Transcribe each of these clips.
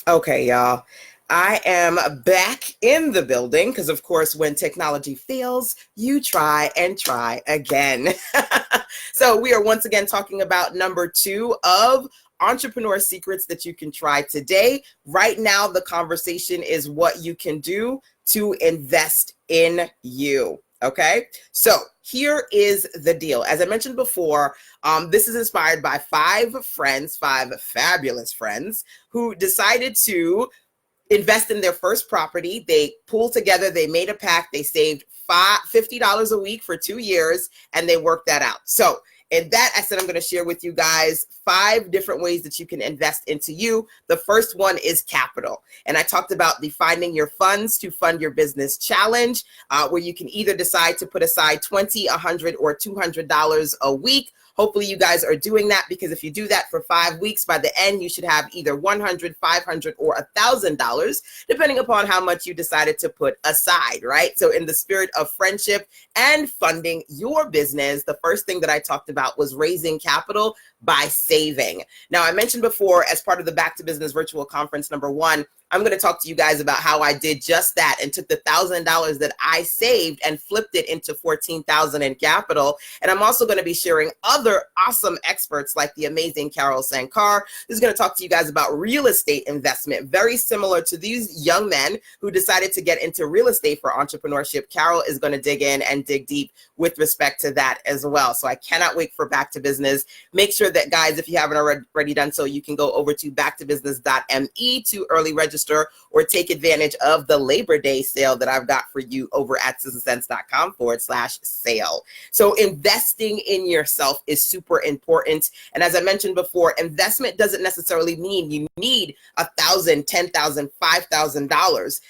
Okay, y'all. I am back in the building because, of course, when technology fails, you try and try again. So we are once again talking about number 2 of entrepreneur secrets that you can try today. Right now, the conversation is what you can do to invest in you. Okay, so here is the deal. As I mentioned before, this is inspired by 5 friends, 5 fabulous friends who decided to invest in their first property. They pooled together, they made a pact, they saved $50 a week for 2 years, and they worked that out. So in that, I said I'm going to share with you guys 5 different ways that you can invest into you. The first one is capital. And I talked about the Finding Your Funds to Fund Your Business Challenge, where you can either decide to put aside $20, $100, or $200 a week. Hopefully you guys are doing that, because if you do that for 5 weeks, by the end, you should have either $100, $500, or $1,000, depending upon how much you decided to put aside, right? So in the spirit of friendship and funding your business, the first thing that I talked about was raising capital by saving. Now, I mentioned before, as part of the Back to Business virtual conference number 1, I'm going to talk to you guys about how I did just that and took the $1,000 that I saved and flipped it into $14,000 in capital. And I'm also going to be sharing other awesome experts like the amazing Carol Sankar, who's going to talk to you guys about real estate investment, very similar to these young men who decided to get into real estate for entrepreneurship. Carol is going to dig in and dig deep with respect to that as well. So I cannot wait for Back to Business. Make sure that, guys, if you haven't already done so, you can go over to backtobusiness.me to early register or take advantage of the Labor Day sale that I've got for you over at sizzlesense.com/sale. So investing in yourself is super important. And as I mentioned before, investment doesn't necessarily mean you need $1,000, $10,000, $5,000.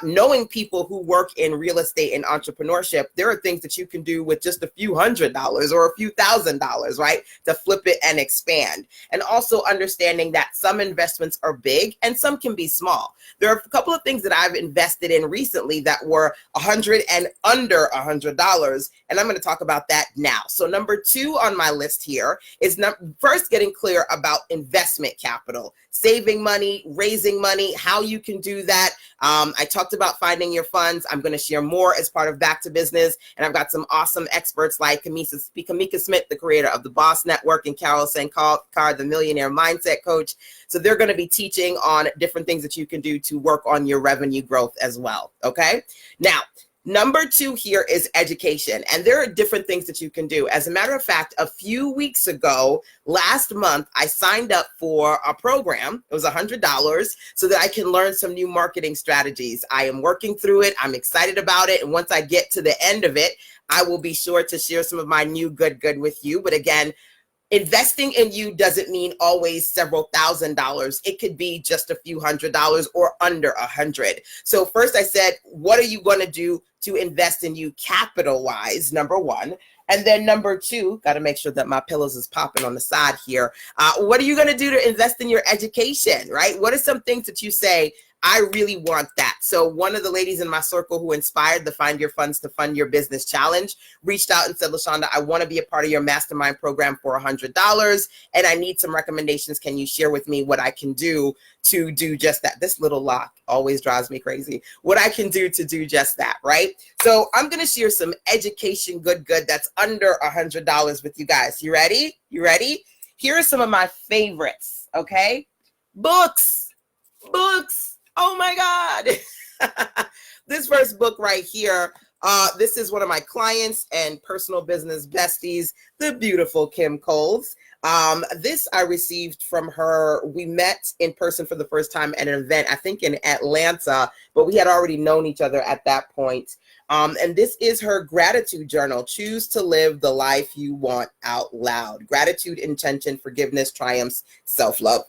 Knowing people who work in real estate and entrepreneurship, there are things that you can do with just a few $100s or a few $1,000s, right, to flip it and expand. And also understanding that some investments are big and some can be small. There are a couple of things that I've invested in recently that were $100 and under $100, and I'm going to talk about that now. So number 2 on my list here is first getting clear about investment capital, saving money, raising money, how you can do that. I talked about finding your funds. I'm going to share more as part of Back to Business, and I've got some awesome experts like Kamika Smith, the creator of the Boss Network, and Carol Sankar, the Millionaire Mindset Coach. So they're going to be teaching on different things that you can do to work on your revenue growth as well. Okay. Now, number 2 here is education. And there are different things that you can do. As a matter of fact, a few weeks ago, last month, I signed up for a program. It was $100 so that I can learn some new marketing strategies. I am working through it. I'm excited about it. And once I get to the end of it, I will be sure to share some of my new good with you. But again, investing in you doesn't mean always several $1,000s. It could be just a few $100s or under $100. So first I said, what are you going to do to invest in you capital wise? Number 1. And then number 2, got to make sure that my pillows is popping on the side here. What are you going to do to invest in your education, right? What are some things that you say, I really want that? So one of the ladies in my circle who inspired the Find Your Funds to Fund Your Business Challenge reached out and said, LaShanda, I want to be a part of your mastermind program for $100 and I need some recommendations. Can you share with me what I can do to do just that? This little lock always drives me crazy. What I can do to do just that, right? So I'm going to share some education good that's under $100 with you guys. You ready? You ready? Here are some of my favorites, okay? Books. Oh my God. This first book right here, this is one of my clients and personal business besties, the beautiful Kim Coles. This I received from her. We met in person for the first time at an event, I think in Atlanta, but we had already known each other at that point. And this is her gratitude journal. Choose to live the life you want out loud. Gratitude, intention, forgiveness, triumphs, self-love.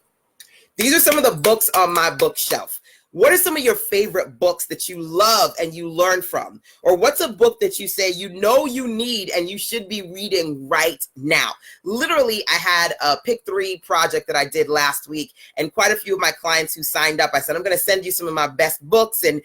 These are some of the books on my bookshelf. What are some of your favorite books that you love and you learn from? Or what's a book that you say you know you need and you should be reading right now? Literally, I had a pick 3 project that I did last week, and quite a few of my clients who signed up, I said, I'm going to send you some of my best books and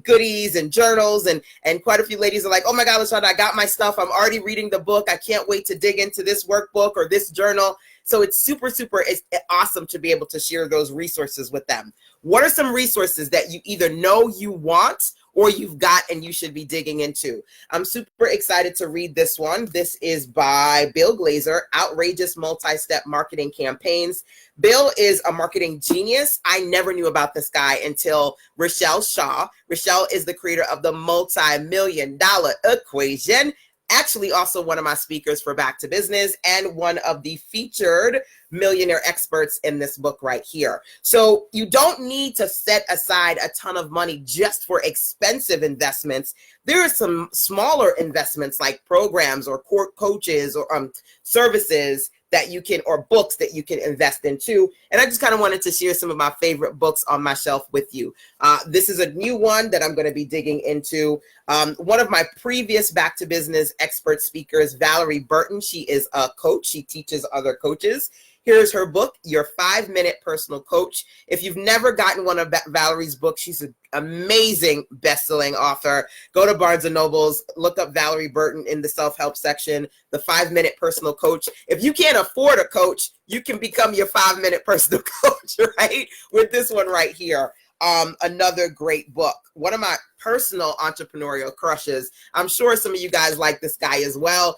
goodies and journals. And quite a few ladies are like, oh my God, LaShanda, I got my stuff. I'm already reading the book. I can't wait to dig into this workbook or this journal. So it's super, super it's awesome to be able to share those resources with them. What are some resources that you either know you want or you've got and you should be digging into? I'm super excited to read this one. This is by Bill Glazer, Outrageous Multi-Step Marketing Campaigns. Bill is a marketing genius. I never knew about this guy until Rochelle Shaw. Rochelle is the creator of the multi-million-dollar equation. Actually, also one of my speakers for Back to Business and one of the featured millionaire experts in this book right here. So you don't need to set aside a ton of money just for expensive investments. There are some smaller investments like programs or coaches or services that you can, or books that you can invest into. And I just kind of wanted to share some of my favorite books on my shelf with you. This is a new one that I'm going to be digging into. One of my previous Back to Business expert speakers, Valerie Burton, she is a coach. She teaches other coaches. Here's her book, Your 5-Minute Personal Coach. If you've never gotten one of Valerie's books, she's an amazing best-selling author. Go to Barnes & Noble's, look up Valerie Burton in the self-help section, the 5-Minute Personal Coach. If you can't afford a coach, you can become your 5-minute personal coach, right? With this one right here. Another great book. One of my personal entrepreneurial crushes. I'm sure some of you guys like this guy as well.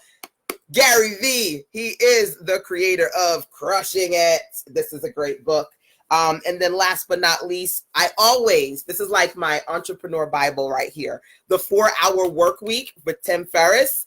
Gary Vee, he is the creator of Crushing It. This is a great book. And then last but not least, this is like my entrepreneur Bible right here. The 4-Hour Work Week with Tim Ferriss.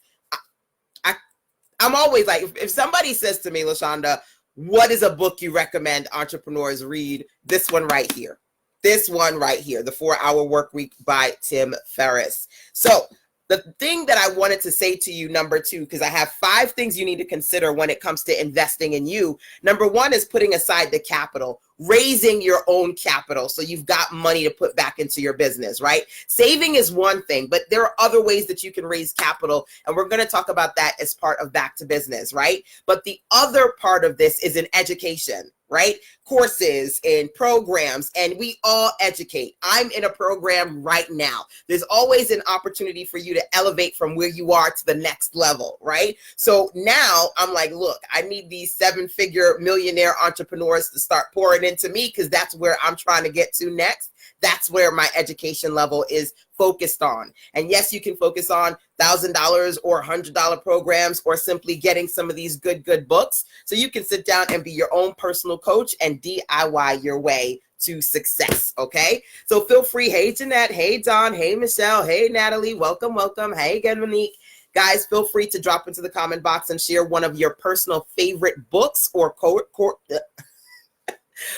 I'm always like, if somebody says to me, LaShanda, what is a book you recommend entrepreneurs read? This one right here. This one right here, The 4-Hour Work Week by Tim Ferriss. So the thing that I wanted to say to you, number 2, because I have 5 things you need to consider when it comes to investing in you. Number 1 is putting aside the capital, raising your own capital. So you've got money to put back into your business, right? Saving is one thing, but there are other ways that you can raise capital. And we're going to talk about that as part of Back to Business, right? But the other part of this is in education, right? Courses and programs, and we all educate. I'm in a program right now. There's always an opportunity for you to elevate from where you are to the next level, right? So now I'm like, look, I need these 7-figure millionaire entrepreneurs to start pouring into me because that's where I'm trying to get to next. That's where my education level is focused on. And yes, you can focus on $1,000 or $100 programs or simply getting some of these good books. So you can sit down and be your own personal coach and DIY your way to success. Okay. So feel free. Hey, Jeanette. Hey, Don. Hey, Michelle. Hey, Natalie. Welcome. Hey again, Monique. Guys, feel free to drop into the comment box and share one of your personal favorite books or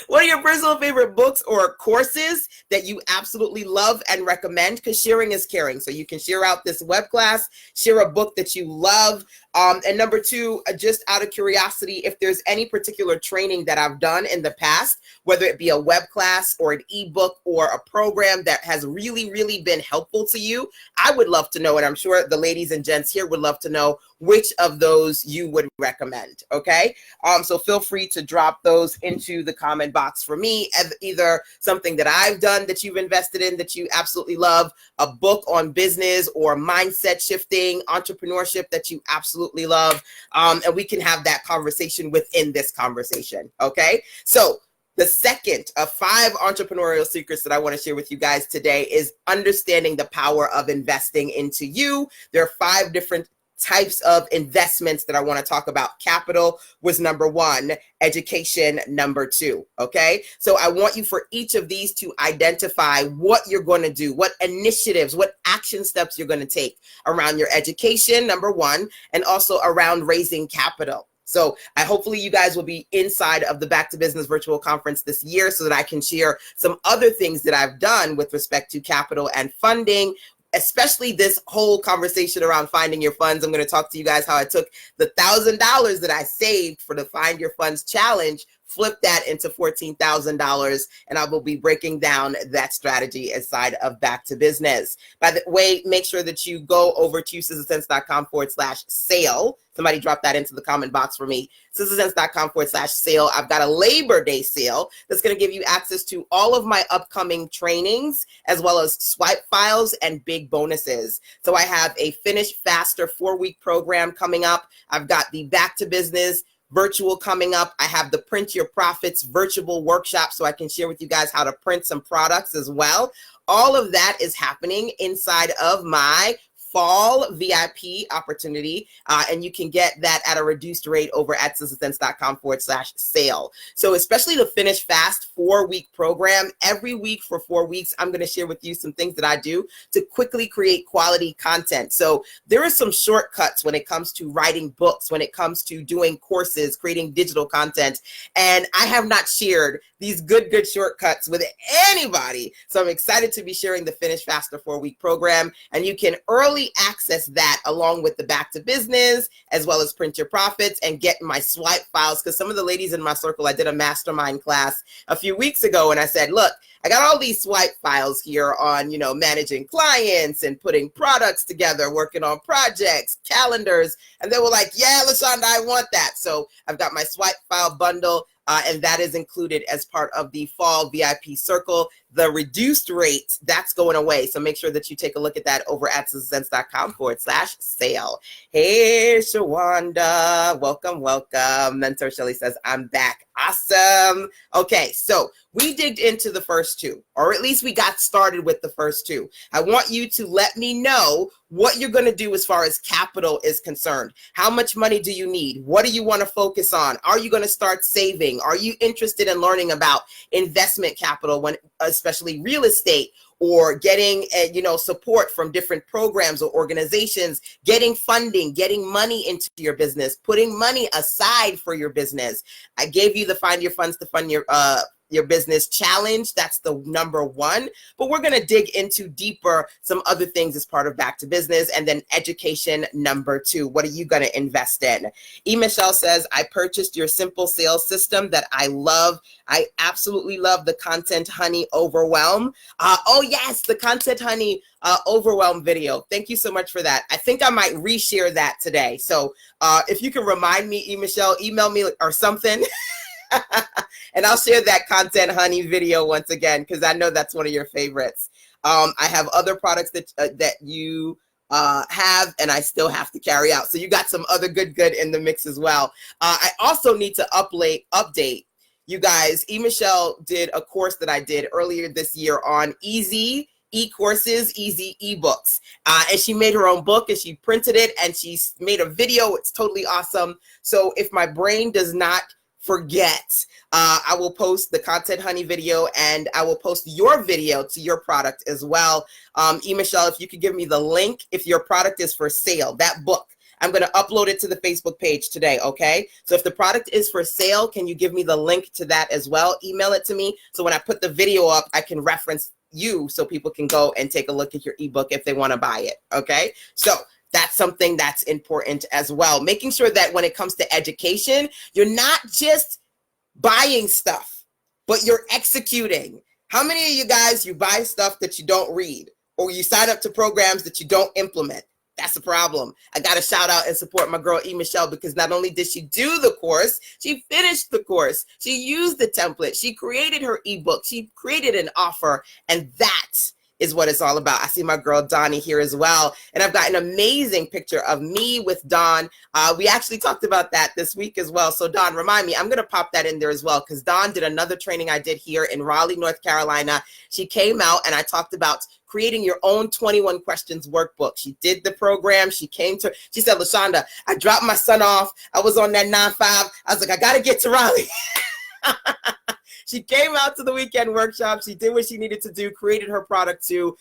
what are your personal favorite books or courses that you absolutely love and recommend? Because sharing is caring. So you can share out this web class, share a book that you love. And number 2, just out of curiosity, if there's any particular training that I've done in the past, whether it be a web class or an ebook or a program that has really, really been helpful to you, I would love to know, and I'm sure the ladies and gents here would love to know which of those you would recommend, okay? So feel free to drop those into the comment box for me, either something that I've done that you've invested in that you absolutely love, a book on business or mindset shifting, entrepreneurship that you absolutely love, and we can have that conversation within this conversation, okay? So the second of 5 entrepreneurial secrets that I want to share with you guys today is understanding the power of investing into you. There are 5 different types of investments that I want to talk about. Capital was number 1, education number 2. Okay. So I want you for each of these to identify what you're going to do, what initiatives, what action steps you're going to take around your education, number 1, and also around raising capital. So hopefully you guys will be inside of the Back to Business virtual conference this year so that I can share some other things that I've done with respect to capital and funding, especially this whole conversation around finding your funds. I'm going to talk to you guys how I took the $1,000 that I saved for the Find Your Funds challenge, flip that into $14,000, and I will be breaking down that strategy inside of Back to Business. By the way, make sure that you go over to sizzlesense.com/sale. Somebody drop that into the comment box for me. sizzlesense.com/sale. I've got a Labor Day sale that's going to give you access to all of my upcoming trainings, as well as swipe files and big bonuses. So I have a Finish Faster 4-week program coming up. I've got the Back to Business virtual coming up. I have the Print Your Profits virtual workshop, so I can share with you guys how to print some products as well. All of that is happening inside of my fall VIP opportunity, and you can get that at a reduced rate over at sistasense.com/sale. So especially the Finish Fast 4-week program, every week for 4 weeks, I'm going to share with you some things that I do to quickly create quality content. So there are some shortcuts when it comes to writing books, when it comes to doing courses, creating digital content, and I have not shared these good shortcuts with anybody. So I'm excited to be sharing the Finish Faster 4-week program, and you can early access that along with the Back to Business, as well as Print Your Profits, and get my swipe files, because some of the ladies in my circle, I did a mastermind class a few weeks ago, and I said, look, I got all these swipe files here on, you know, managing clients and putting products together, working on projects, calendars, and they were like, yeah, LaShanda, I want that. So I've got my swipe file bundle, and that is included as part of the fall VIP circle. The reduced rate, that's going away. So make sure that you take a look at that over at sistasense.com/sale. Hey, Shawanda, welcome. Mentor Shelly says, I'm back. Awesome. Okay, so we digged into the first two, or at least we got started with the first two. I want you to let me know what you're going to do as far as capital is concerned. How much money do you need? What do you want to focus on? Are you going to start saving? Are you interested in learning about investment capital, when especially real estate, or getting support from different programs or organizations, getting funding, getting money into your business, putting money aside for your business? I gave you the Find Your Funds to Fund Your Business challenge. That's the number one, but we're going to dig into deeper some other things as part of Back to Business, and then education number two. What are you going to invest in? Michelle says, I purchased your simple sales system that I love. I absolutely love the Content Honey Overwhelm. Oh yes, the Content Honey Overwhelm video. Thank you so much for that. I think I might reshare that today. So if you can remind me, Michelle, email me or something. And I'll share that Content Honey video once again, because I know that's one of your favorites. I have other products that you have, and I still have to carry out. So you got some other good in the mix as well. I also need to update you guys. Michelle did a course that I did earlier this year on easy e-courses, easy ebooks. And she made her own book, and she printed it, and she made a video. It's totally awesome. So if my brain does not forget, I will post the Content Honey video, and I will post your video to your product as well. Michelle, if you could give me the link, if your product is for sale, that book, I'm going to upload it to the Facebook page today, okay? So if the product is for sale, can you give me the link to that as well? Email it to me, so when I put the video up, I can reference you so people can go and take a look at your ebook if they want to buy it, okay? So that's something that's important as well. Making sure that when it comes to education, you're not just buying stuff, but you're executing. How many of you guys, you buy stuff that you don't read, or you sign up to programs that you don't implement? That's a problem. I got to shout out and support my girl Michelle, because not only did she do the course, she finished the course. She used the template. She created her ebook. She created an offer, and that is what it's all about. I see my girl Donnie here as well, and I've got an amazing picture of me with Dawn. We actually talked about that this week as well. So Dawn, remind me, I'm going to pop that in there as well, because Dawn did another training I did here in Raleigh, North Carolina. She came out, and I talked about creating your own 21 questions workbook. She did the program. She said, LaShanda, I dropped my son off. I was on that 9-5. I was like, I got to get to Raleigh. She came out to the weekend workshop. She did what she needed to do, created her product too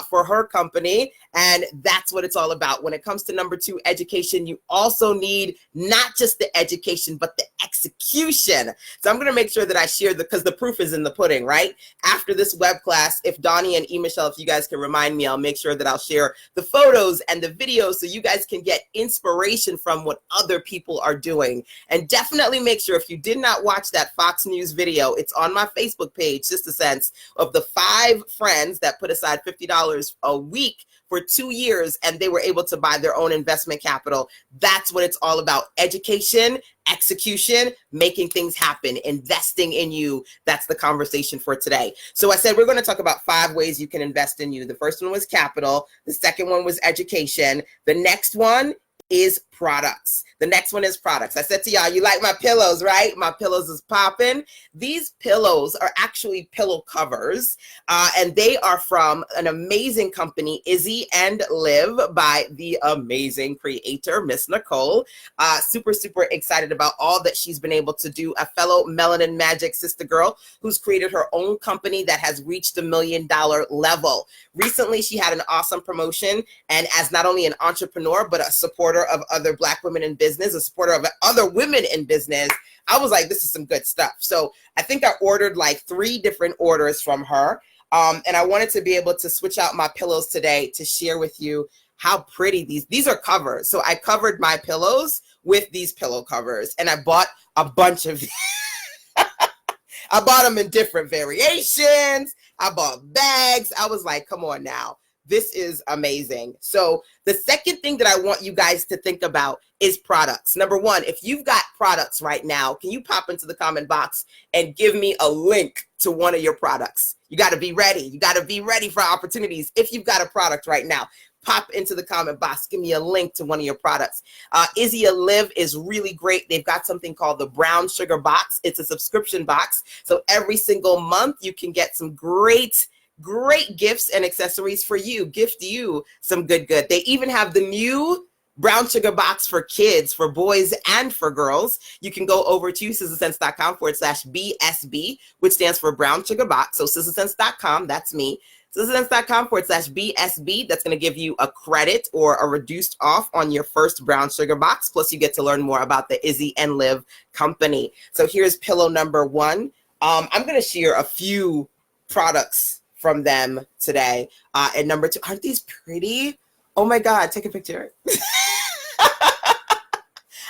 for her company. And that's what it's all about. When it comes to number two, education, you also need not just the education, but the execution. So I'm going to make sure that I share because the proof is in the pudding, right? After this web class, if Donnie and Michelle, if you guys can remind me, I'll make sure that I'll share the photos and the videos so you guys can get inspiration from what other people are doing. And definitely make sure, if you did not watch that Fox News video, it's on my Facebook page, just a sense of the 5 friends that put aside $50 a week for 2 years, and they were able to buy their own investment capital. That's what it's all about. Education, execution, making things happen, investing in you. That's the conversation for today. So I said we're going to talk about 5 ways you can invest in you. The first one was capital. The second one was education. The next one is products. The next one is products. I said to y'all, you like my pillows, right? My pillows is popping. These pillows are actually pillow covers, and they are from an amazing company, Izzy and Liv, by the amazing creator, Miss Nicole. Super, super excited about all that she's been able to do. A fellow Melanin Magic sister girl who's created her own company that has reached the $1 million level. Recently, she had an awesome promotion, and as not only an entrepreneur, but a supporter of other Black women in business, a supporter of other women in business, I was like, this is some good stuff. So I think I ordered like 3 different orders from her. And I wanted to be able to switch out my pillows today to share with you how pretty these are covers. So I covered my pillows with these pillow covers, and I bought a bunch of I bought them in different variations. I bought bags. I was like, come on now. This is amazing. So the second thing that I want you guys to think about is products. Number one, if you've got products right now, can you pop into the comment box and give me a link to one of your products? You got to be ready. You got to be ready for opportunities. If you've got a product right now, pop into the comment box. Give me a link to one of your products. Izzy and Liv is really great. They've got something called the Brown Sugar Box. It's a subscription box. So every single month you can get some great gifts and accessories for you. Gift you some good. They even have the new Brown Sugar Box for kids, for boys and for girls. You can go over to sizzlesense.com/BSB, which stands for Brown Sugar Box. So sizzlesense.com, that's me. sizzlesense.com/BSB. That's going to give you a credit or a reduced off on your first Brown Sugar Box. Plus you get to learn more about the Izzy and Liv company. So here's pillow number 1. I'm going to share a few products from them today. And number 2, aren't these pretty? Oh my God, take a picture.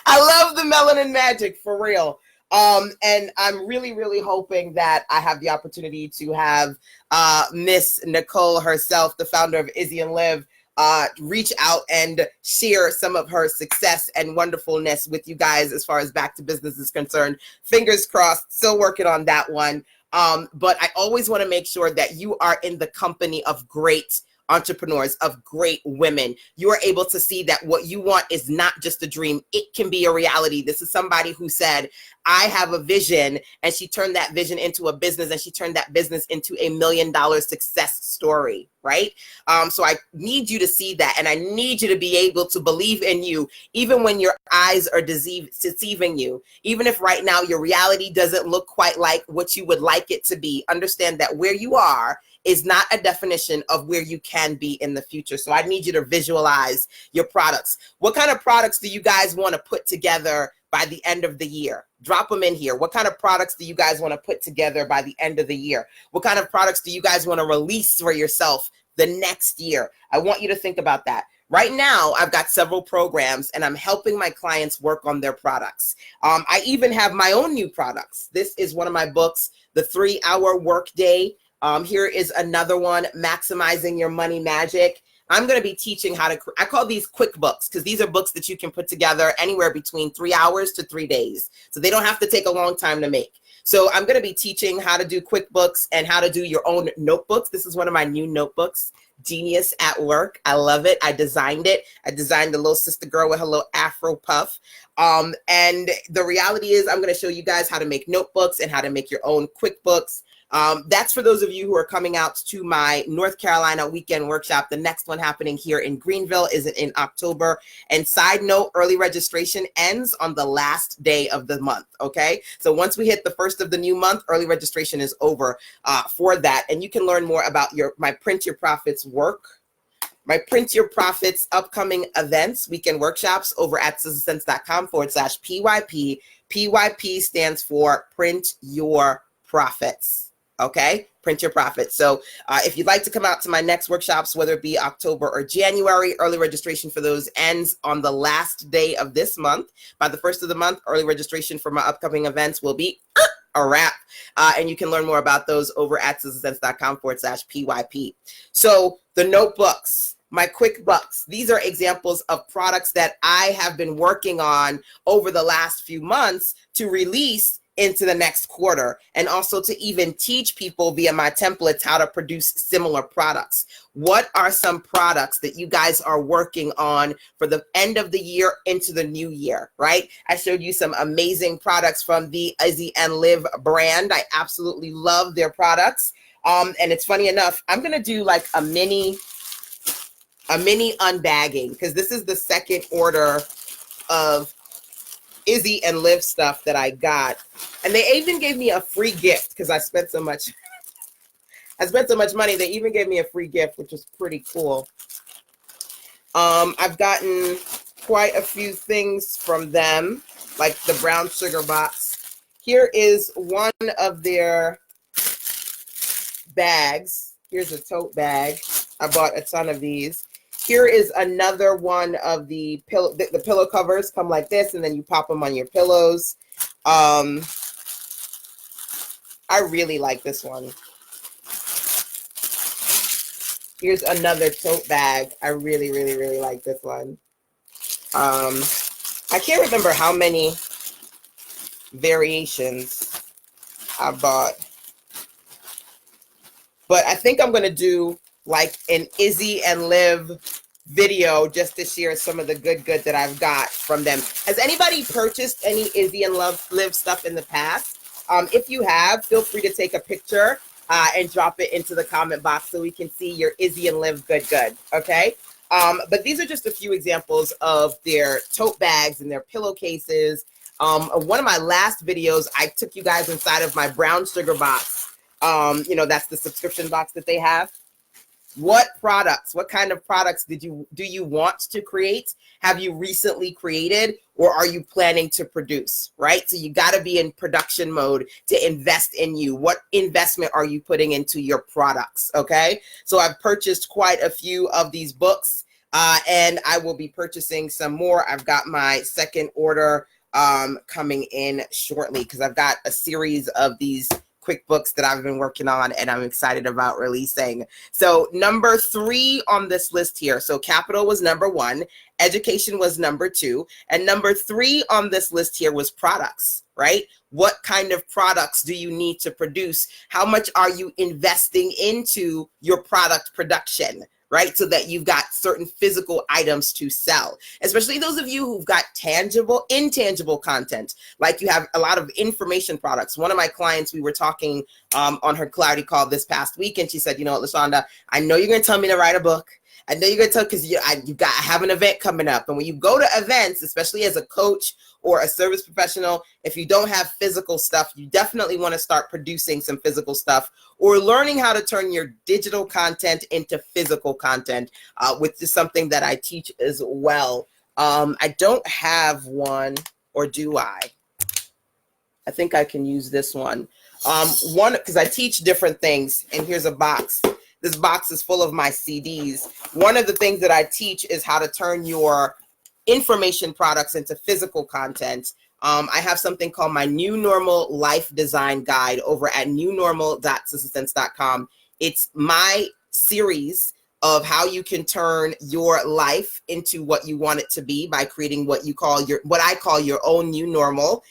I love the Melanin Magic, for real. And I'm really, really hoping that I have the opportunity to have Miss Nicole herself, the founder of Izzy and Liv, reach out and share some of her success and wonderfulness with you guys as far as Back to Business is concerned. Fingers crossed, still working on that one. But I always want to make sure that you are in the company of great entrepreneurs, of great women. You are able to see that what you want is not just a dream. It can be a reality. This is somebody who said, I have a vision, and she turned that vision into a business, and she turned that business into a $1 million success story, right? So I need you to see that, and I need you to be able to believe in you, even when your eyes are deceiving you. Even if right now your reality doesn't look quite like what you would like it to be, understand that where you are is not a definition of where you can be in the future. So I need you to visualize your products. What kind of products do you guys want to put together by the end of the year? Drop them in here. What kind of products do you guys want to put together by the end of the year? What kind of products do you guys want to release for yourself the next year? I want you to think about that. Right now, I've got several programs, and I'm helping my clients work on their products. I even have my own new products. This is one of my books, The 3-Hour Workday. Here is another one, Maximizing Your Money Magic. I'm going to be teaching how to, I call these quick books, because these are books that you can put together anywhere between 3 hours to 3 days. So they don't have to take a long time to make. So I'm going to be teaching how to do QuickBooks and how to do your own notebooks. This is one of my new notebooks, Genius at Work. I love it. I designed it. I designed the little sister girl with her little Afro puff. And the reality is I'm going to show you guys how to make notebooks and how to make your own QuickBooks. That's for those of you who are coming out to my North Carolina weekend workshop. The next one happening here in Greenville is in October. And side note, early registration ends on the last day of the month. Okay. So once we hit the first of the new month, early registration is over for that. And you can learn more about my Print Your Profits work. My Print Your Profits upcoming events, weekend workshops over at sizzlesense.com/PYP. PYP stands for Print Your Profits. Okay, Print Your Profits. So if you'd like to come out to my next workshops, whether it be October or January, early registration for those ends on the last day of this month. By the first of the month, early registration for my upcoming events will be a wrap. And you can learn more about those over at sizzlesense.com/PYP. So the notebooks, my QuickBooks, these are examples of products that I have been working on over the last few months to release into the next quarter, and also to even teach people via my templates how to produce similar products. What are some products that you guys are working on for the end of the year into the new year, right? I showed you some amazing products from the Izzy and Liv brand. I absolutely love their products. And it's funny enough, I'm gonna do like a mini unbagging, because this is the second order of Izzy and Liv stuff that I got. And they even gave me a free gift because I spent so much money. They even gave me a free gift, which was pretty cool. I've gotten quite a few things from them, like the brown sugar box. Here is one of their bags. Here's a tote bag. I bought a ton of these. Here is another one of the pillow. The pillow covers come like this, and then you pop them on your pillows. I really like this one. Here's another tote bag. I really, really, really like this one. I can't remember how many variations I bought, but I think I'm gonna do like an Izzy and Liv video just to share some of the good that I've got from them. Has anybody purchased any Izzy and Liv stuff in the past? If you have, feel free to take a picture and drop it into the comment box so we can see your Izzy and Liv good, okay? But these are just a few examples of their tote bags and their pillowcases. One of my last videos, I took you guys inside of my brown sugar box. You know, that's the subscription box that they have. What kind of products do you want to create? Have you recently created, or are you planning to produce, right? So you got to be in production mode to invest in you. What investment are you putting into your products, okay? So I've purchased quite a few of these books, and I will be purchasing some more. I've got my second order coming in shortly, because I've got a series of these QuickBooks that I've been working on and I'm excited about releasing. So number 3 on this list here. So capital was number 1, education was number 2, and number 3 on this list here was products, right? What kind of products do you need to produce? How much are you investing into your product production, right? So that you've got certain physical items to sell, especially those of you who've got tangible, intangible content, like you have a lot of information products. One of my clients, we were talking on her Clarity call this past week, and she said, you know what, LaShanda, I know you're going to tell me to write a book. I know you're going to tell, because I have an event coming up. And when you go to events, especially as a coach or a service professional, if you don't have physical stuff, you definitely want to start producing some physical stuff, or learning how to turn your digital content into physical content, which is something that I teach as well. I don't have one, or do I? I think I can use this one. Because I teach different things, and here's a box. This box is full of my CDs. One of the things that I teach is how to turn your information products into physical content. I have something called my New Normal Life Design Guide over at newnormal.sistasense.com. It's my series of how you can turn your life into what you want it to be by creating what I call your own new normal.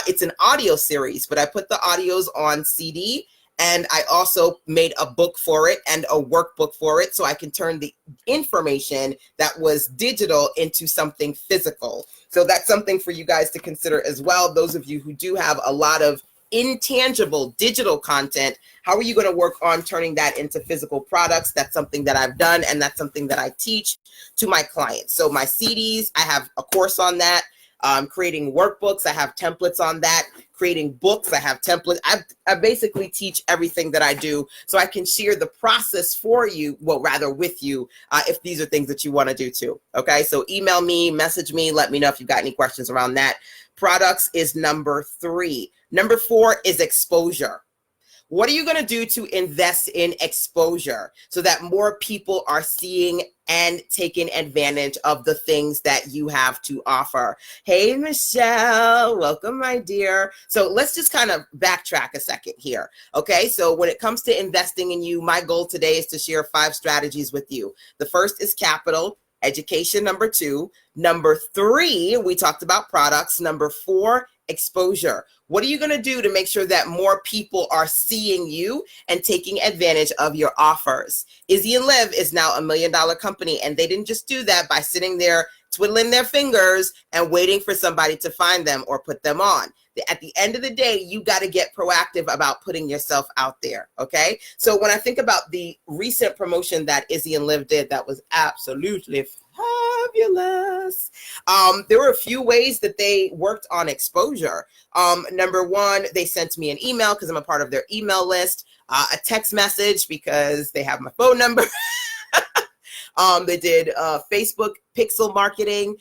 It's an audio series, but I put the audios on CD. And I also made a book for it and a workbook for it, so I can turn the information that was digital into something physical. So that's something for you guys to consider as well. Those of you who do have a lot of intangible digital content, how are you going to work on turning that into physical products? That's something that I've done, and that's something that I teach to my clients. So my CDs, I have a course on that. Creating workbooks, I have templates on that. Creating books, I have templates. I basically teach everything that I do, so I can share the process for you, well, rather with you, if these are things that you want to do too. Okay, so email me, message me, let me know if you've got any questions around that. Products is number 3. Number 4 is exposure. What are you going to do to invest in exposure so that more people are seeing and taking advantage of the things that you have to offer? Hey, Michelle, welcome, my dear. So let's just kind of backtrack a second here. Okay, so when it comes to investing in you, my goal today is to share 5 strategies with you. The first is capital. Education, number 2. Number 3, we talked about products. Number 4, exposure. What are you going to do to make sure that more people are seeing you and taking advantage of your offers? Izzy and Liv is now $1 million company, and they didn't just do that by sitting there twiddling their fingers and waiting for somebody to find them or put them on. At the end of the day, you got to get proactive about putting yourself out there, okay? So when I think about the recent promotion that Izzy and Liv did, that was absolutely fabulous. There were a few ways that they worked on exposure. Number one, they sent me an email because I'm a part of their email list, a text message because they have my phone number. They did Facebook pixel marketing,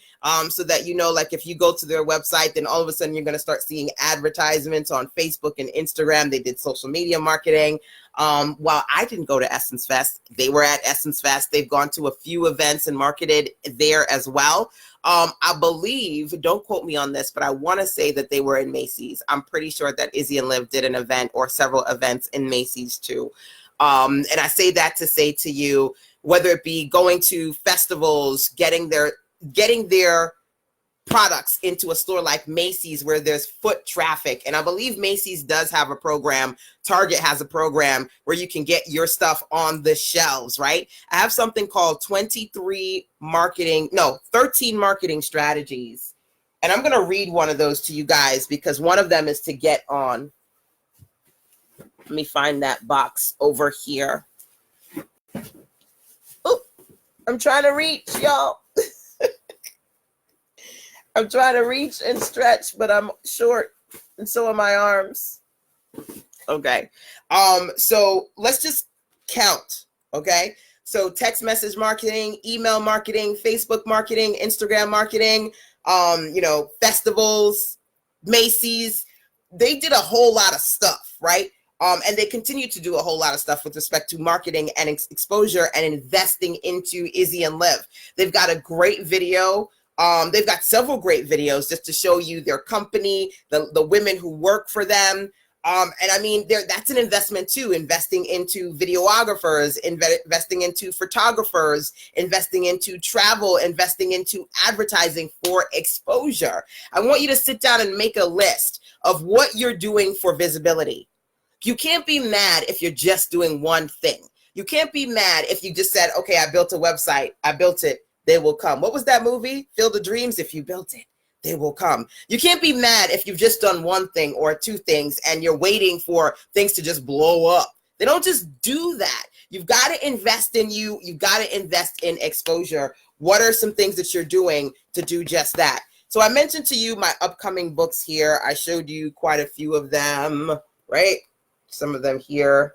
so that, you know, like if you go to their website, then all of a sudden you're going to start seeing advertisements on Facebook and Instagram. They did social media marketing. While I didn't go to Essence Fest, they were at Essence Fest. They've gone to a few events and marketed there as well. I believe, don't quote me on this, but I want to say that they were in Macy's. I'm pretty sure that Izzy and Liv did an event or several events in Macy's too. And I say that to say to you, whether it be going to festivals, getting their products into a store like Macy's where there's foot traffic. And I believe Macy's does have a program. Target has a program where you can get your stuff on the shelves, right? I have something called 13 marketing strategies. And I'm going to read one of those to you guys because one of them is to get on. Let me find that box over here. I'm trying to reach, y'all. I'm trying to reach and stretch, but I'm short, and so are my arms. Okay. So let's just count. Okay. So text message marketing, email marketing, Facebook marketing, Instagram marketing, festivals, Macy's. They did a whole lot of stuff, right? And they continue to do a whole lot of stuff with respect to marketing and exposure and investing into Izzy and Liv. They've got a great video. They've got several great videos just to show you their company, the women who work for them. And I mean, that's an investment too, investing into videographers, investing into photographers, investing into travel, investing into advertising for exposure. I want you to sit down and make a list of what you're doing for visibility. You can't be mad if you're just doing one thing. You can't be mad if you just said, okay, I built a website. I built it. They will come. What was that movie? Field of Dreams. If you built it, they will come. You can't be mad if you've just done one thing or two things and you're waiting for things to just blow up. They don't just do that. You've got to invest in you. You've got to invest in exposure. What are some things that you're doing to do just that? So I mentioned to you my upcoming books here. I showed you quite a few of them, right? Some of them here.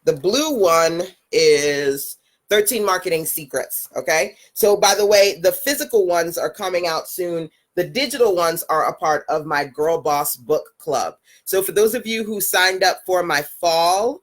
The blue one is 13 Marketing Secrets, okay? So by the way, the physical ones are coming out soon. The digital ones are a part of my Girl Boss Book Club. So for those of you who signed up for my fall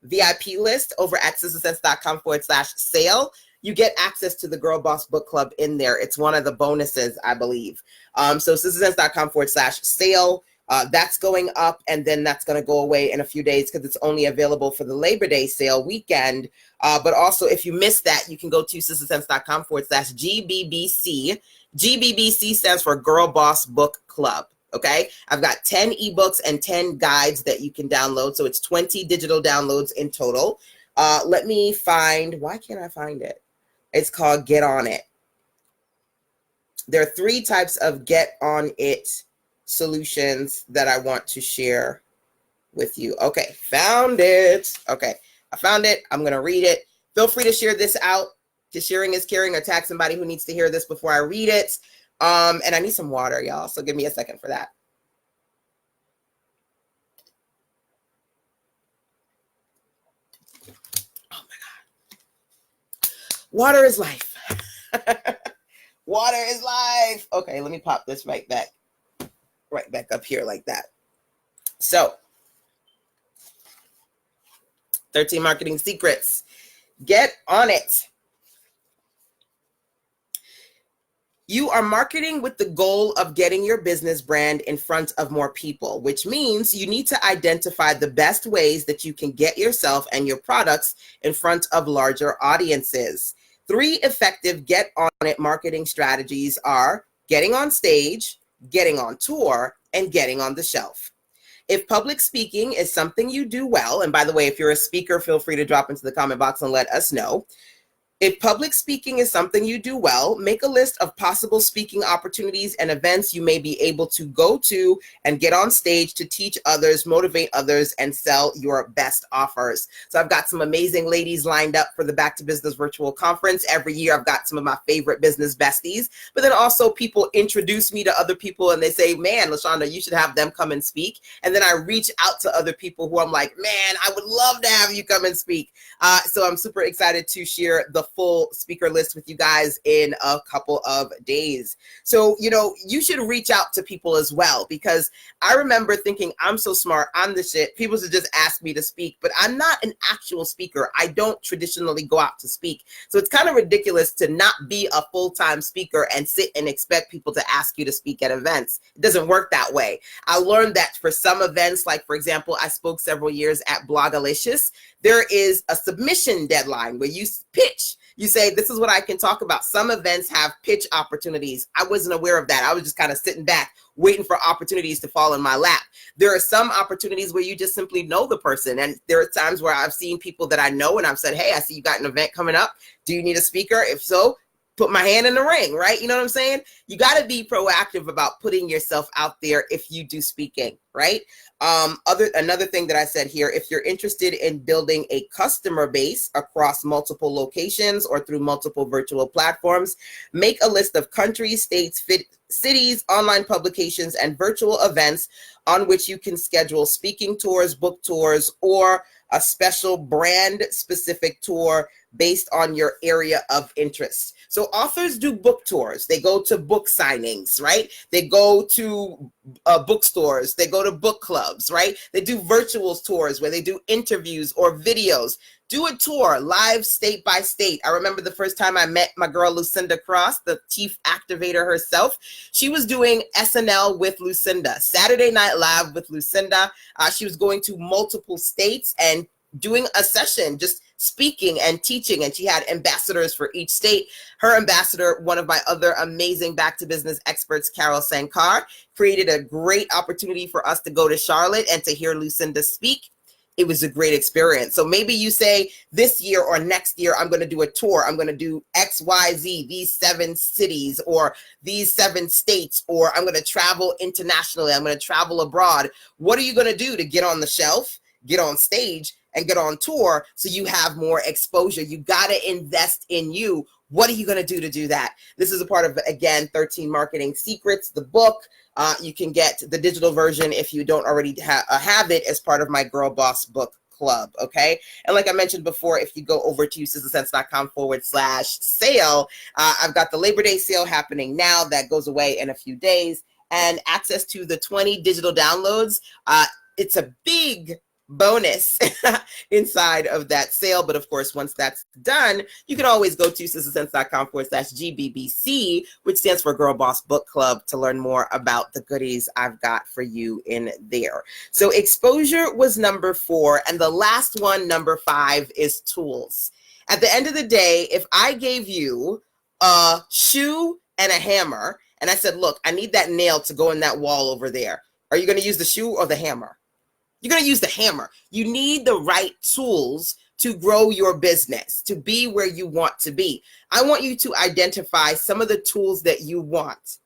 VIP list over at sistersense.com/sale, you get access to the Girl Boss Book Club in there. It's one of the bonuses, I believe. So sistersense.com/sale. That's going up, and then that's going to go away in a few days because it's only available for the Labor Day sale weekend. But also, if you missed that, you can go to sistersense.com/GBBC. GBBC stands for Girl Boss Book Club. Okay, I've got 10 ebooks and 10 guides that you can download. So it's 20 digital downloads in total. Let me find, why can't I find it? It's called Get On It. There are 3 types of Get On It solutions that I want to share with you. Okay, found it. Okay, I found it. I'm going to read it. Feel free to share this out. Because sharing is caring, or tag somebody who needs to hear this before I read it. And I need some water, y'all. So give me a second for that. Oh my God. Water is life. Water is life. Okay, let me pop this right back up here like that. So 13 Marketing Secrets. Get on it. You are marketing with the goal of getting your business brand in front of more people, which means you need to identify the best ways that you can get yourself and your products in front of larger audiences. 3 effective Get On It marketing strategies are getting on stage, getting on tour, and getting on the shelf. If public speaking is something you do well, and by the way, if you're a speaker, feel free to drop into the comment box and let us know. If public speaking is something you do well, make a list of possible speaking opportunities and events you may be able to go to and get on stage to teach others, motivate others, and sell your best offers. So I've got some amazing ladies lined up for the Back to Business Virtual Conference. Every year I've got some of my favorite business besties, but then also people introduce me to other people and they say, man, LaShanda, you should have them come and speak. And then I reach out to other people who I'm like, man, I would love to have you come and speak. So I'm super excited to share the full speaker list with you guys in a couple of days. So, you should reach out to people as well, because I remember thinking, I'm so smart, I'm the shit. People should just ask me to speak, but I'm not an actual speaker. I don't traditionally go out to speak. So it's kind of ridiculous to not be a full-time speaker and sit and expect people to ask you to speak at events. It doesn't work that way. I learned that for some events, like for example, I spoke several years at Blogalicious. There is a submission deadline where you pitch. You say, this is what I can talk about. Some events have pitch opportunities. I wasn't aware of that. I was just kind of sitting back, waiting for opportunities to fall in my lap. There are some opportunities where you just simply know the person. And there are times where I've seen people that I know and I've said, hey, I see you got an event coming up. Do you need a speaker? If so, put my hand in the ring, right? You know what I'm saying? You got to be proactive about putting yourself out there if you do speaking, right? Another thing that I said here, if you're interested in building a customer base across multiple locations or through multiple virtual platforms, make a list of countries, states, cities, online publications, and virtual events on which you can schedule speaking tours, book tours, or a special brand specific tour based on your area of interest. So authors do book tours. They go to book signings, right? They go to bookstores. They go to book clubs, right? They do virtual tours where they do interviews or videos. Do a tour live state by state. I remember the first time I met my girl, LaShanda Cross, the chief activator herself. She was doing SNL with LaShanda, Saturday Night Live with LaShanda. She was going to multiple states and doing a session, just speaking and teaching, and she had ambassadors for each state. Her ambassador, one of my other amazing back to business experts, Carol Sankar, created a great opportunity for us to go to Charlotte and to hear LaShanda speak. It was a great experience. So maybe you say this year or next year, I'm going to do a tour. I'm going to do XYZ, these 7 cities or these 7 states, or I'm going to travel internationally. I'm going to travel abroad. What are you going to do to get on the shelf, get on stage, and get on tour so you have more exposure? You got to invest in you. What are you going to do that? This is a part of, again, 13 Marketing Secrets, the book. You can get the digital version if you don't already have it as part of my Girl Boss Book Club, okay? And like I mentioned before, if you go over to sizzlesense.com/sale, I've got the Labor Day sale happening now that goes away in a few days, and access to the 20 digital downloads. It's a big bonus inside of that sale. But of course, once that's done, you can always go to sizzlesense.com/GBBC, which stands for Girl Boss Book Club, to learn more about the goodies I've got for you in there. So exposure was number 4. And the last one, number 5, is tools. At the end of the day, if I gave you a shoe and a hammer, and I said, look, I need that nail to go in that wall over there, are you going to use the shoe or the hammer? You're going to use the hammer. You need the right tools to grow your business, to be where you want to be. I want you to identify some of the tools that you want.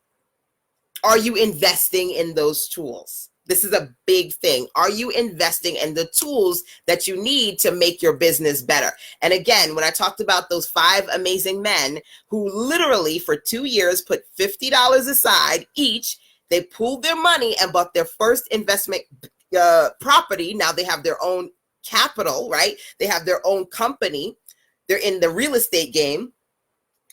Are you investing in those tools? This is a big thing. Are you investing in the tools that you need to make your business better? And again, when I talked about those 5 amazing men who literally for 2 years put $50 aside each, they pooled their money and bought their first investment property. Now they have their own capital, right? They have their own company. They're in the real estate game.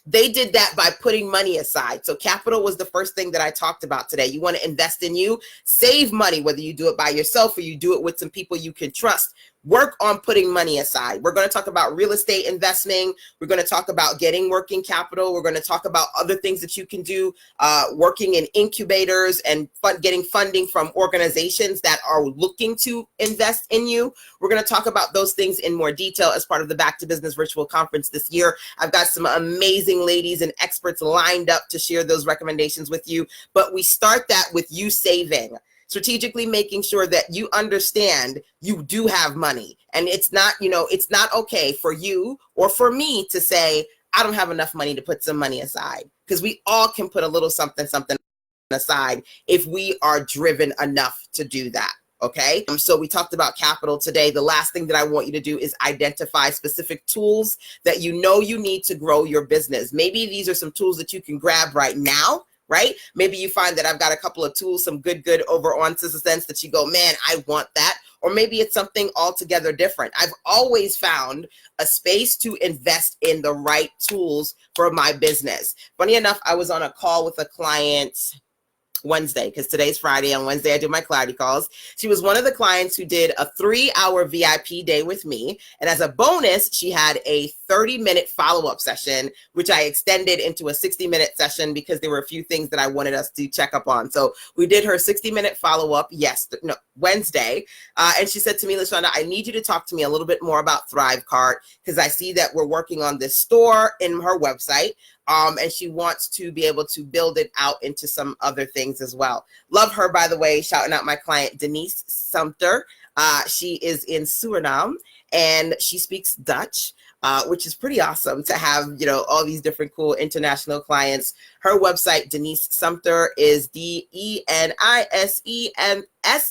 They did that by putting money aside. So capital was the first thing that I talked about today. You want to invest in you, save money, whether you do it by yourself or you do it with some people you can trust. Work on putting money aside. We're going to talk about real estate investing. We're going to talk about getting working capital. We're going to talk about other things that you can do, working in incubators and getting funding from organizations that are looking to invest in you. We're going to talk about those things in more detail as part of the Back to Business Virtual Conference this year. I've got some amazing ladies and experts lined up to share those recommendations with you. But we start that with you saving. strategically making sure that you understand you do have money. And it's not, it's not okay for you or for me to say, I don't have enough money to put some money aside, because we all can put a little something aside if we are driven enough to do that. Okay, so we talked about capital today. The last thing that I want you to do is identify specific tools that you need to grow your business. Maybe these are some tools that you can grab right now, right? Maybe you find that I've got a couple of tools, some good over on Sister Sense, that you go, man, I want that. Or maybe it's something altogether different. I've always found a space to invest in the right tools for my business. Funny enough, I was on a call with a client Wednesday, because today's Friday. On Wednesday, I do my clarity calls. She was one of the clients who did a 3-hour VIP day with me. And as a bonus, she had a 30-minute follow-up session, which I extended into a 60-minute session because there were a few things that I wanted us to check up on. So we did her 60-minute follow-up Wednesday. And she said to me, LaShanda, I need you to talk to me a little bit more about ThriveCart, because I see that we're working on this store in her website. And she wants to be able to build it out into some other things as well. Love her, by the way, shouting out my client, Denise Sumter. She is in Suriname and she speaks Dutch, which is pretty awesome to have, all these different cool international clients. Her website, Denise Sumter, is DENISEMS.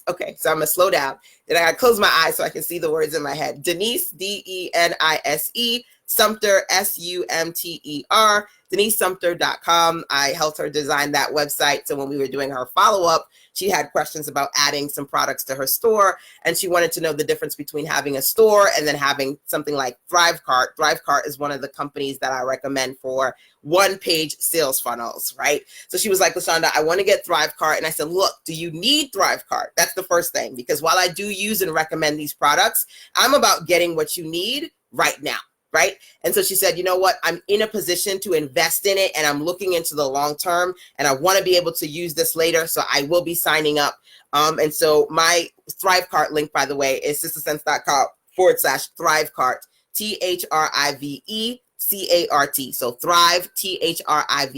Okay, so I'm gonna slow down. Then I gotta close my eyes so I can see the words in my head. Denise, DENISE, Sumter, SUMTER, DeniseSumter.com. I helped her design that website. So when we were doing her follow-up, she had questions about adding some products to her store, and she wanted to know the difference between having a store and then having something like ThriveCart. ThriveCart is one of the companies that I recommend for one-page sales funnels, right? So she was like, LaShanda, I want to get ThriveCart. And I said, look, do you need ThriveCart? That's the first thing, because while I do use and recommend these products, I'm about getting what you need right now. Right. And so she said, you know what, I'm in a position to invest in it and I'm looking into the long term and I want to be able to use this later. So I will be signing up. And so my ThriveCart link, by the way, is sistersense.com/ThriveCart, ThriveCart. So Thrive, ThriveCart.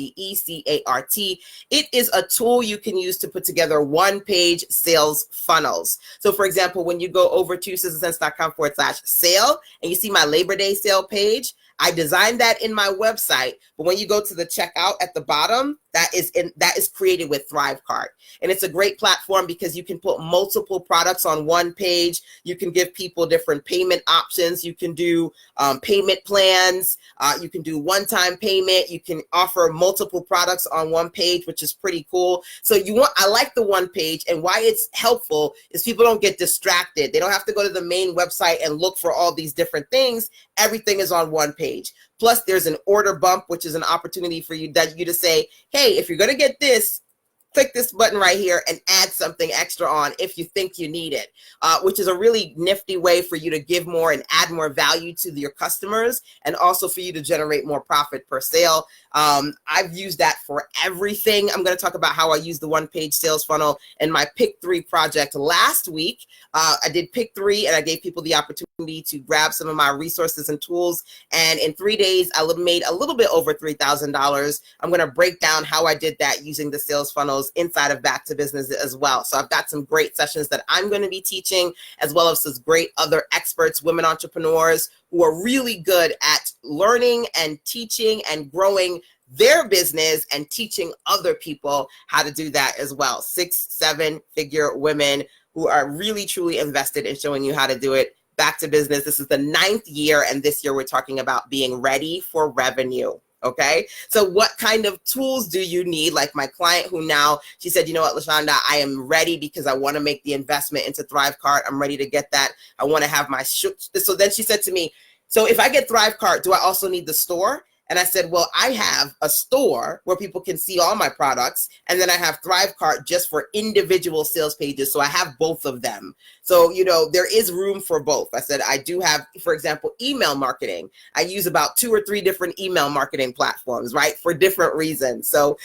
It is a tool you can use to put together one-page sales funnels. So for example, when you go over to sistersense.com/sale and you see my Labor Day sale page, I designed that in my website, but when you go to the checkout at the bottom, that is created with ThriveCart. And it's a great platform because you can put multiple products on one page. You can give people different payment options. You can do payment plans. You can do one-time payment. You can offer multiple products on one page, which is pretty cool. So I like the one page, and why it's helpful is people don't get distracted. They don't have to go to the main website and look for all these different things. Everything is on one page. Plus, there's an order bump, which is an opportunity for you to say, hey, if you're going to get this, click this button right here and add something extra on if you think you need it, which is a really nifty way for you to give more and add more value to your customers, and also for you to generate more profit per sale. I've used that for everything. I'm going to talk about how I use the one-page sales funnel in my Pick 3 project last week. I did Pick 3 and I gave people the opportunity to grab some of my resources and tools. And in 3 days, I made a little bit over $3,000. I'm going to break down how I did that using the sales funnels inside of Back to Business as well. So I've got some great sessions that I'm going to be teaching, as well as some great other experts, women entrepreneurs who are really good at learning and teaching and growing their business and teaching other people how to do that as well. 6-7 figure women who are really truly invested in showing you how to do it. Back to Business. This is the 9th year, and this year we're talking about being ready for revenue. Okay, so what kind of tools do you need? Like my client who now, she said, you know what, LaShanda, I am ready because I want to make the investment into ThriveCart. I'm ready to get that. I want to have my so then she said to me, so if I get ThriveCart, do I also need the store? And I said, well, I have a store where people can see all my products. And then I have ThriveCart just for individual sales pages. So I have both of them. So, there is room for both. I said, I do have, for example, email marketing. I use about 2 or 3 different email marketing platforms, right? For different reasons. So,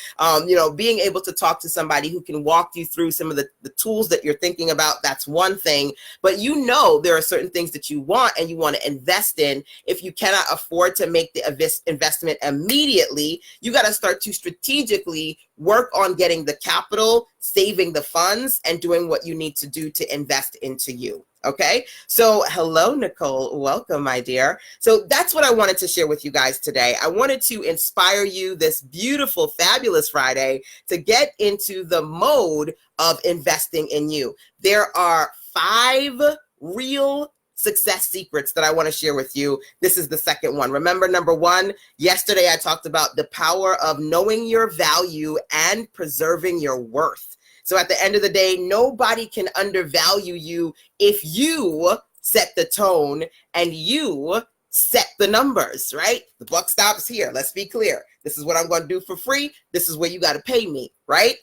being able to talk to somebody who can walk you through some of the tools that you're thinking about, that's one thing. But there are certain things that you want and you want to invest in. If you cannot afford to make the investment investment immediately. You got to start to strategically work on getting the capital, saving the funds, and doing what you need to do to invest into you. Okay, so hello, Nicole. Welcome, my dear. So that's what I wanted to share with you guys today. I wanted to inspire you this beautiful, fabulous Friday to get into the mode of investing in you. There are 5 real success secrets that I want to share with you. This is the second one. Remember, number 1, yesterday I talked about the power of knowing your value and preserving your worth. So at the end of the day, nobody can undervalue you if you set the tone and you set the numbers, right? The buck stops here. Let's be clear. This is what I'm going to do for free. This is where you got to pay me, right?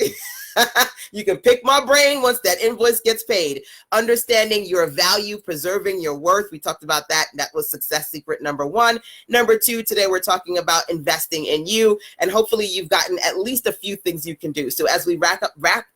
You can pick my brain once that invoice gets paid. Understanding your value, preserving your worth. We talked about that. That was success secret number 1. Number 2, today we're talking about investing in you. And hopefully you've gotten at least a few things you can do. So as we wrap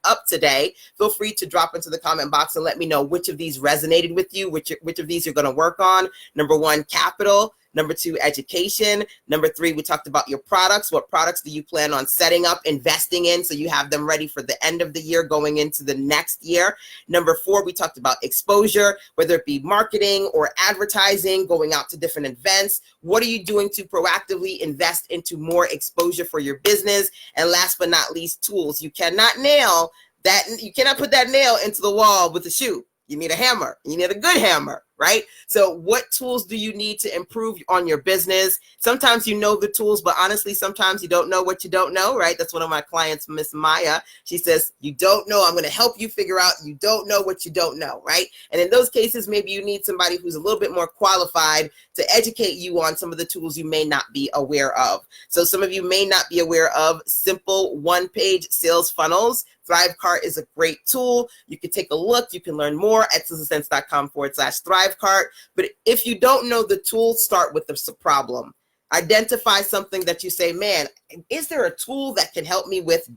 up today, feel free to drop into the comment box and let me know which of these resonated with you, which of these you're going to work on. Number 1, capital. Number 2, education. Number 3, we talked about your products. What products do you plan on setting up, investing in, so you have them ready for the end of the year going into the next year? Number 4, we talked about exposure, whether it be marketing or advertising, going out to different events. What are you doing to proactively invest into more exposure for your business? And last but not least, tools. You cannot nail that. You cannot put that nail into the wall with a shoe. You need a hammer. You need a good hammer, right? So what tools do you need to improve on your business? Sometimes you know the tools, but honestly, sometimes you don't know what you don't know, right? That's one of my clients, Miss Maya. She says, you don't know. I'm going to help you figure out you don't know what you don't know, right? And in those cases, maybe you need somebody who's a little bit more qualified to educate you on some of the tools you may not be aware of. So some of you may not be aware of simple one-page sales funnels. ThriveCart is a great tool. You can take a look. You can learn more at SizzleSense.com/ThriveCart. But if you don't know the tool, start with the problem. Identify something that you say, man, is there a tool that can help me with ...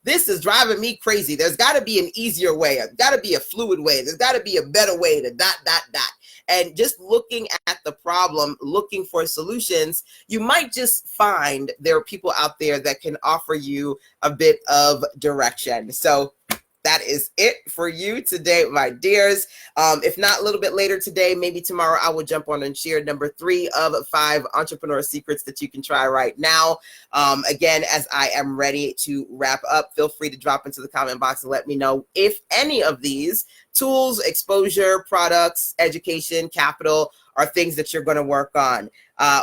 This is driving me crazy. There's got to be an easier way. There's got to be a fluid way. There's got to be a better way to ... And just looking at the problem, looking for solutions, you might just find there are people out there that can offer you a bit of direction. So that is it for you today, my dears. If not a little bit later today, maybe tomorrow, I will jump on and share number 3 of 5 entrepreneur secrets that you can try right now. Again, as I am ready to wrap up, feel free to drop into the comment box and let me know if any of these tools, exposure, products, education, capital are things that you're going to work on.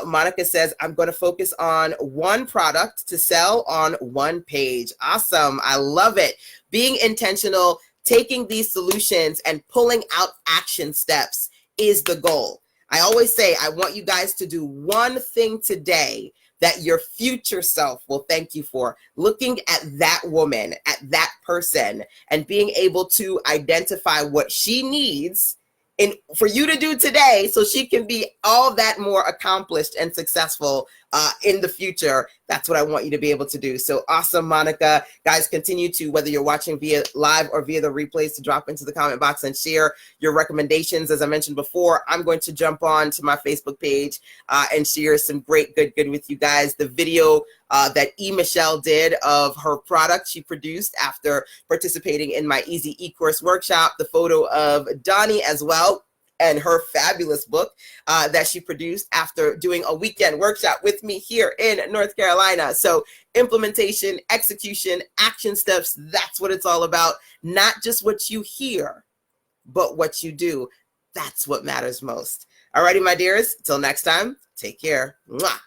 Monica says, I'm going to focus on one product to sell on one page. Awesome. I love it. Being intentional, taking these solutions and pulling out action steps is the goal. I always say, I want you guys to do one thing today that your future self will thank you for. Looking at that woman, at that person, and being able to identify what she needs for you to do today so she can be all that more accomplished and successful in the future. That's what I want you to be able to do. So awesome, Monica. Guys, continue to, whether you're watching via live or via the replays, to drop into the comment box and share your recommendations. As I mentioned before, I'm going to jump on to my Facebook page and share some great good with you guys. The video that Michelle did of her product she produced after participating in my Easy E-Course workshop, the photo of Donnie as well, and her fabulous book that she produced after doing a weekend workshop with me here in North Carolina. So implementation, execution, action steps, that's what it's all about. Not just what you hear, but what you do. That's what matters most. Alrighty, my dears, till next time, take care. Mwah.